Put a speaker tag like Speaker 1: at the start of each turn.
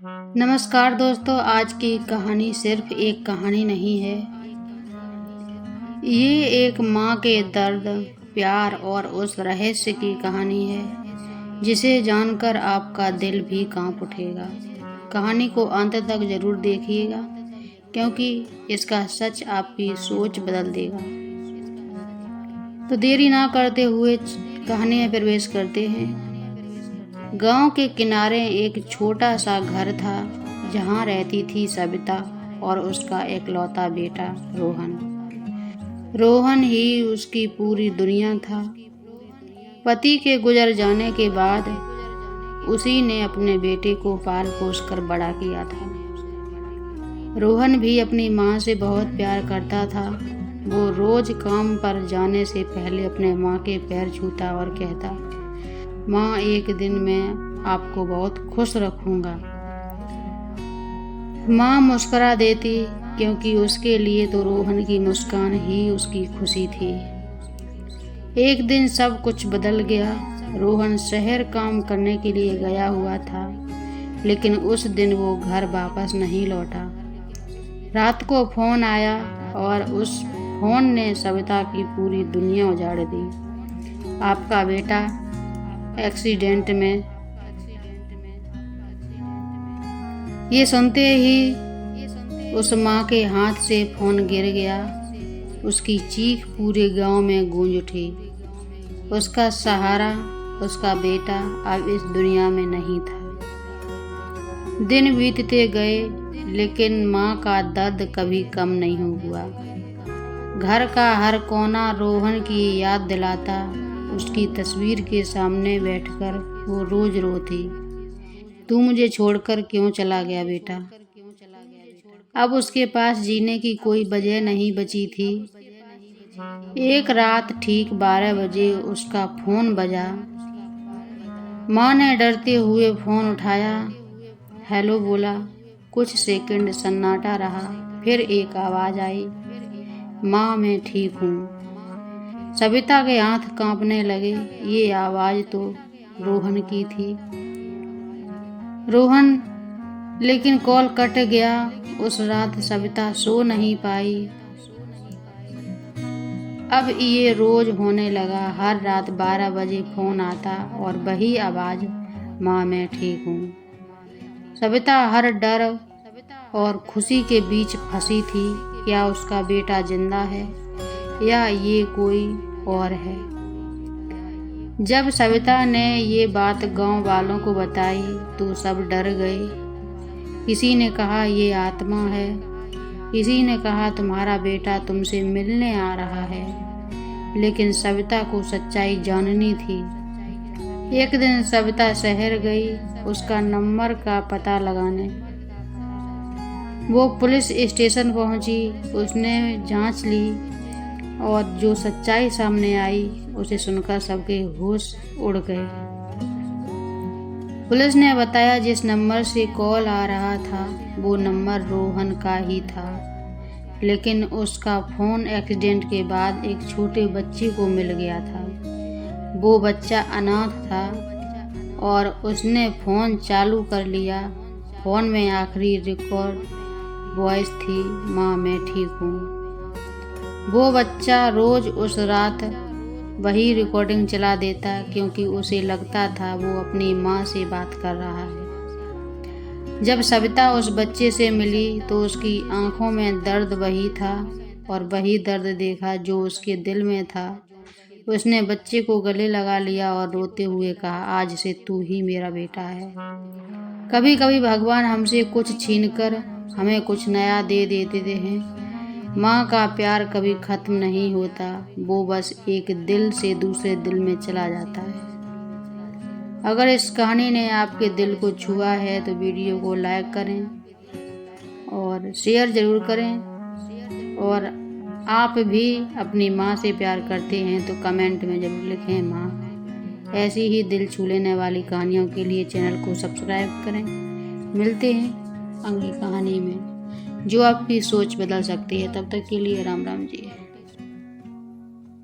Speaker 1: नमस्कार दोस्तों, आज की कहानी सिर्फ एक कहानी नहीं है। ये एक माँ के दर्द, प्यार और उस रहस्य की कहानी है जिसे जानकर आपका दिल भी कांप उठेगा। कहानी को अंत तक जरूर देखिएगा क्योंकि इसका सच आपकी सोच बदल देगा। तो देरी ना करते हुए कहानी में प्रवेश करते हैं। गांव के किनारे एक छोटा सा घर था जहां रहती थी सविता और उसका इकलौता बेटा रोहन। रोहन ही उसकी पूरी दुनिया था। पति के गुजर जाने के बाद उसी ने अपने बेटे को पाल पोस कर बड़ा किया था। रोहन भी अपनी माँ से बहुत प्यार करता था। वो रोज काम पर जाने से पहले अपने माँ के पैर छूता और कहता, माँ, एक दिन मैं आपको बहुत खुश रखूंगा। माँ मुस्कुरा देती क्योंकि उसके लिए तो रोहन की मुस्कान ही उसकी खुशी थी। एक दिन सब कुछ बदल गया। रोहन शहर काम करने के लिए गया हुआ था, लेकिन उस दिन वो घर वापस नहीं लौटा। रात को फोन आया और उस फोन ने सविता की पूरी दुनिया उजाड़ दी। आपका बेटा एक्सीडेंट में। ये सुनते ही उस माँ के हाथ से फोन गिर गया। उसकी चीख पूरे गांव में गूंज उठी। उसका सहारा, उसका बेटा अब इस दुनिया में नहीं था। दिन बीतते गए लेकिन माँ का दर्द कभी कम नहीं हुआ। घर का हर कोना रोहन की याद दिलाता। उसकी तस्वीर के सामने बैठकर वो रोज रोती, तू मुझे छोड़कर क्यों चला गया बेटा। अब उसके पास जीने की कोई वजह नहीं बची थी। एक रात ठीक 12 बजे उसका फोन बजा। माँ ने डरते हुए फोन उठाया। हेलो बोला। कुछ सेकंड सन्नाटा रहा, फिर एक आवाज आई, माँ, मैं ठीक हूँ। सविता के हाथ कांपने लगे। ये आवाज तो रोहन की थी। लेकिन कॉल कट गया। उस रात सविता सो नहीं पाई। अब ये रोज होने लगा। हर रात 12 बजे फोन आता और वही आवाज, माँ, मैं ठीक हूँ। सविता हर डर और खुशी के बीच फंसी थी। क्या उसका बेटा जिंदा है या ये कोई और है। जब सविता ने ये बात गांव वालों को बताई तो सब डर गए। किसी ने कहा ये आत्मा है, किसी ने कहा तुम्हारा बेटा तुमसे मिलने आ रहा है। लेकिन सविता को सच्चाई जाननी थी। एक दिन सविता शहर गई उसका नंबर का पता लगाने। वो पुलिस स्टेशन पहुंची। उसने जांच ली और जो सच्चाई सामने आई उसे सुनकर सबके होश उड़ गए। पुलिस ने बताया जिस नंबर से कॉल आ रहा था वो नंबर रोहन का ही था, लेकिन उसका फोन एक्सीडेंट के बाद एक छोटे बच्चे को मिल गया था। वो बच्चा अनाथ था और उसने फोन चालू कर लिया। फोन में आखिरी रिकॉर्ड वॉइस थी, माँ, मैं ठीक हूँ। वो बच्चा रोज उस रात वही रिकॉर्डिंग चला देता क्योंकि उसे लगता था वो अपनी माँ से बात कर रहा है। जब सविता उस बच्चे से मिली तो उसकी आंखों में दर्द वही था और वही दर्द देखा जो उसके दिल में था। उसने बच्चे को गले लगा लिया और रोते हुए कहा, आज से तू ही मेरा बेटा है। कभी कभी भगवान हमसे कुछ छीनकर हमें कुछ नया दे देते हैं। माँ का प्यार कभी खत्म नहीं होता, वो बस एक दिल से दूसरे दिल में चला जाता है। अगर इस कहानी ने आपके दिल को छुआ है तो वीडियो को लाइक करें और शेयर ज़रूर करें। और आप भी अपनी माँ से प्यार करते हैं तो कमेंट में ज़रूर लिखें, माँ। ऐसी ही दिल छू लेने वाली कहानियों के लिए चैनल को सब्सक्राइब करें। मिलते हैं अगली कहानी में जो आपकी सोच बदल सकती है। तब तक के लिए राम राम जी।